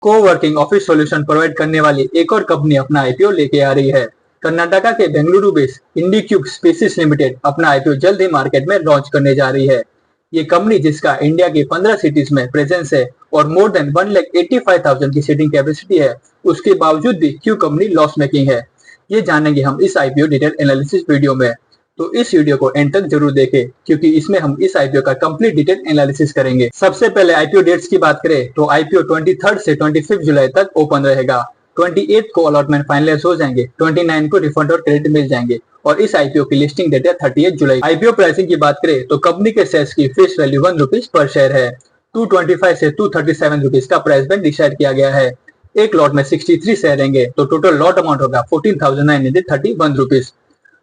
Co-working office solution provide करने वाली एक और कंपनी अपना आईपीओ लेके आ रही है। कर्नाटका के Bengaluru based IndiQube spaces limited अपना आईपीओ जल्द ही मार्केट में लॉन्च करने जा रही है। ये कंपनी जिसका इंडिया की 15 सिटीज में प्रेजेंस है और मोर देन 1,85,000 की सीटिंग कैपेसिटी है, उसके बावजूद भी क्यों कंपनी लॉस मेकिंग है, ये जानेंगे हम इस आईपीओ डिटेल एनालिसिस वीडियो में। तो इस वीडियो को एंड तक जरूर देखें क्योंकि इसमें हम इस आईपीओ का कंप्लीट डिटेल एनालिसिस करेंगे। सबसे पहले आईपीओ डेट्स की बात करें तो आईपीओ 23 से 25 जुलाई तक ओपन रहेगा। 28 को अलॉटमेंट फाइनलाइज हो जाएंगे, 29 को रिफंड और क्रेडिट मिल जाएंगे और इस आईपीओ की लिस्टिंग डेट है 30 जुलाई। आईपीओ प्राइसिंग की बात करें तो कंपनी के शेयर्स की फेस वैल्यू ₹1 पर शेयर है। 225 से 237 रुपीज का प्राइस बैंड डिसाइड किया गया है। एक लॉट में 63 शेयर रहेंगे तो टोटल लॉट अमाउंट होगा 14,931 रुपीज।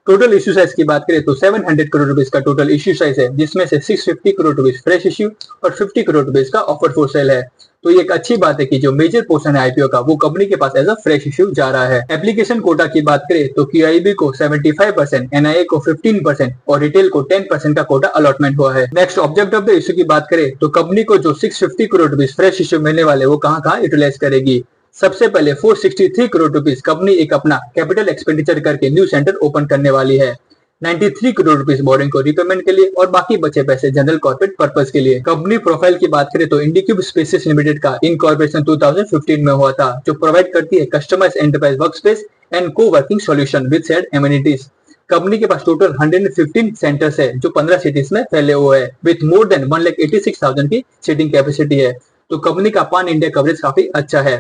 टोटल इश्यू साइज की बात करें तो 700 करोड़ रुपीज का टोटल इश्यू साइज है, जिसमें से 650 करोड़ रुपीज फ्रेश इश्यू और 50 करोड़ रुपीज का ऑफर फॉर सेल है। तो ये एक अच्छी बात है कि जो मेजर पोर्शन है आईपीओ का वो कंपनी के पास एज अ फ्रेश इश्यू जा रहा है। एप्लीकेशन कोटा की बात करें तो क्यूआईबी को 75%, एनआईए को 15% और रिटेल को 10% का कोटा अलॉटमेंट हुआ है। Next object of the issue की बात करें तो कंपनी को जो 650 करोड़ रुपीज फ्रेश इश्यू मिलने वाले वो कहां यूटिलाइज करेगी। सबसे पहले 463 करोड़ रुपीज कंपनी एक अपना कैपिटल एक्सपेंडिचर करके न्यू सेंटर ओपन करने वाली है। 93 करोड़ रुपीस बोरिंग को रिपेमेंट के लिए और बाकी बचे पैसे जनरल कॉर्पोरेट पर्पस के लिए। कंपनी प्रोफाइल की बात करें तो इंडीक्यूब स्पेसिस लिमिटेड का इनकॉर्पोरेशन 2015 में हुआ था, जो प्रोवाइड करती है कस्टमाइज एंटरप्राइज वर्कस्पेस एंड को working solution with shared amenities. Company के पास टोटल 115 सेंटर्स है जो 15 सिटीज में फैले हुए हैं विथ मोर देन 1,86,000 की सीटिंग कैपेसिटी है। तो कंपनी का पान इंडिया कवरेज काफी अच्छा है।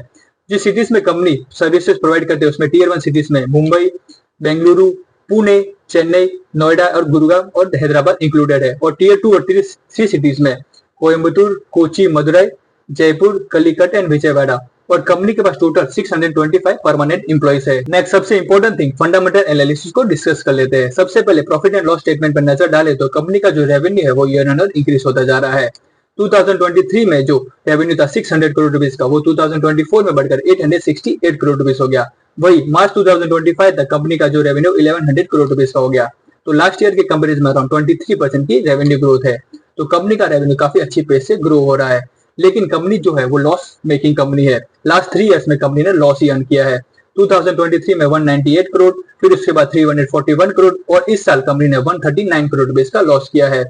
जिस सिटीज में कंपनी सर्विसेज प्रोवाइड करते हैं उसमें टीयर 1 सिटीज में मुंबई, बेंगलुरु, पुणे, चेन्नई, नोएडा और गुरुग्राम और हैदराबाद इंक्लूडेड है और टीयर 2 और टीयर 3 सिटीज में कोयम्बटूर, कोची, मदुरई, जयपुर, कलिकट एंड विजयवाड़ा और कंपनी के पास टोटल 625 परमानेंट एम्प्लॉइज है। नेक्स्ट सबसे इंपॉर्टेंट थिंग फंडामेंटल एनालिसिस को डिस्कस कर लेते हैं। सबसे पहले प्रॉफिट एंड लॉस स्टेटमेंट पर नजर डाले तो कंपनी का जो रेवेन्यू है वो ईयर ऑन ईयर इंक्रीज होता जा रहा है। 2023 में जो रेवेन्यू था 600 करोड़ रुपीज का वो 2024 में बढ़कर 868 करोड़ रुपीज हो गया। वही मार्च 2025 तक कंपनी का जो रेवेन्यू 1100 करोड़ रुपीज का हो गया। तो लास्ट ईयर के कंपेरिजन में अराउंड 23% की रेवेन्यू ग्रोथ है। तो कंपनी का रेवेन्यू काफी अच्छी पेस से ग्रो हो रहा है, लेकिन कंपनी जो है वो लॉस मेकिंग कंपनी है। लास्ट 3 इयर्स में कंपनी ने लॉस ही अर्न किया है। 2023 में 198 करोड़, फिर उसके बाद 341 करोड़ और इस साल कंपनी ने 139 करोड़ रुपीज का लॉस किया है।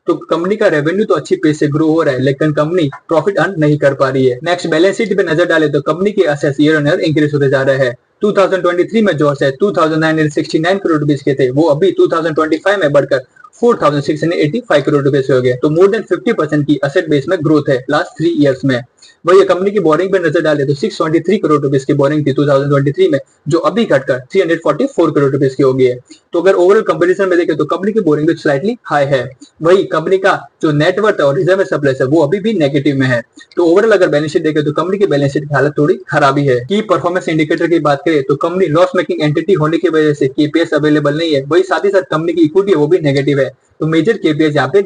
तो कंपनी का रेवेन्यू तो अच्छी पेस से ग्रो हो रहा है, लेकिन कंपनी प्रॉफिट अर्न नहीं कर पा रही है। नेक्स्ट बैलेंस शीट पे नजर डाले तो कंपनी के assets year on year increase होते जा रहे हैं। 2023 में जो असेट 2,969 करोड़ रुपीज के थे वो अभी 2025 में बढ़कर 4,685 करोड़ रुपए से हो गए। तो मोर देन 50% की असेट बेस में ग्रोथ है लास्ट 3 इयर्स में। वही कंपनी की बोरिंग पे नजर डाले तो 623 करोड़ रुपीज की बोरिंग थी 2023 में, जो अभी घटकर 344 करोड़ रुपीज की हो गई है। तो अगर ओवरऑल कंपैरिजन में देखें तो कंपनी की बोरिंग भी स्लाइटली हाई है। वही कंपनी का जो नेटवर्थ और रिजर्व सरप्लस है वो अभी भी नेगेटिव में है। तो ओवरऑल अगर बैलेंस शीट देखें तो कंपनी की बैलेंस शीट की हालत थोड़ी खराबी है। की परफॉर्मेंस इंडिकेटर की बात करें तो कंपनी लॉस मेकिंग एंटिटी होने की वजह से केपीएस अवेलेबल नहीं है। वही साथ ही साथ कंपनी की इक्विटी है वो भी नेगेटिव है। तो मेजर केपीएस यहाँ पे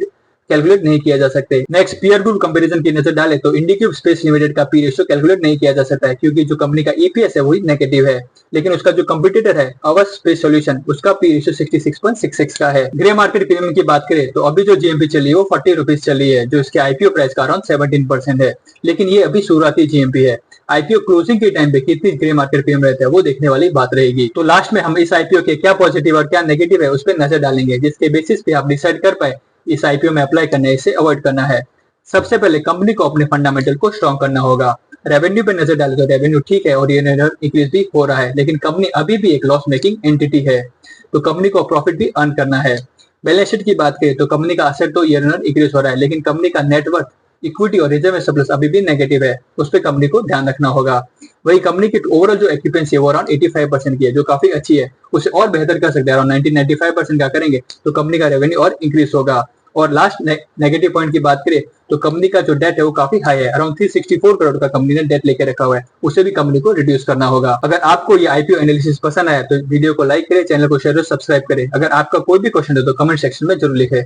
कैलकुलेट नहीं किया जा सकते। नेक्स्ट पीयर ग्रुप कंपैरिजन की नजर डाले तो इंडीक्यूब स्पेस लिमिटेड का पी रेशियो कैलकुलेट नहीं किया जा सकता है, क्योंकि जो कंपनी का ईपीएस है वही नेगेटिव है। लेकिन उसका जो कंपटीटर है अवर्स स्पेस सॉल्यूशन, उसका पी रेशियो 66.66 का है। ग्रे मार्केट प्रीमियम की बात करें तो अभी जो जीएमपी चली है वो 40 रुपीज चली है, जो इसके आईपीओ प्राइस का अराउंड 17% है। लेकिन ये अभी शुरुआती जीएमपी है। आईपीओ क्लोजिंग के टाइम पे कितनी ग्रे मार्केट प्रीमियम रहता है वो देखने वाली बात रहेगी। तो लास्ट में हम इस आईपीओ के क्या पॉजिटिव और क्या नेगेटिव है उस पर नजर डालेंगे, जिसके बेसिस पे आप डिसाइड कर पाए इस आईपीओ में अप्लाई करना है इसे अवॉइड करना है। सबसे पहले कंपनी को अपने फंडामेंटल को स्ट्रॉन्ग करना होगा। रेवेन्यू पे नजर डाले तो रेवेन्यू ठीक है और ये इंक्रीज भी हो रहा है, लेकिन कंपनी अभी भी एक लॉस मेकिंग एंटिटी है। तो कंपनी को प्रॉफिट भी अर्न करना है। बैलेंस शीट की बात करें तो कंपनी का असेट तो ईयर ऑन इंक्रीज हो रहा है, लेकिन कंपनी का नेटवर्थ, इक्विटी और रिजर्व सरप्लस अभी भी नेगेटिव है। उस पर कंपनी को ध्यान रखना होगा। वही कंपनी की ओवरऑल जो एक्यूपेंसी है वो अराउंड 85% की है, जो काफी अच्छी है। उसे और बेहतर कर सकते हैं, अराउंड 90-95% का करेंगे तो कंपनी का रेवेन्यू और इंक्रीज होगा। और लास्ट नेगेटिव पॉइंट की बात करें तो कंपनी का जो डेट है वो काफी हाई है। अराउंड 364 करोड़ का कंपनी ने डेट लेके रखा हुआ है, उसे भी कंपनी को रिड्यूस करना होगा। अगर आपको ये आईपीओ एनालिसिस पसंद आया तो वीडियो को लाइक करें, चैनल को शेयर और सब्सक्राइब करें। अगर आपका कोई भी क्वेश्चन है तो कमेंट सेक्शन में जरूर लिखें।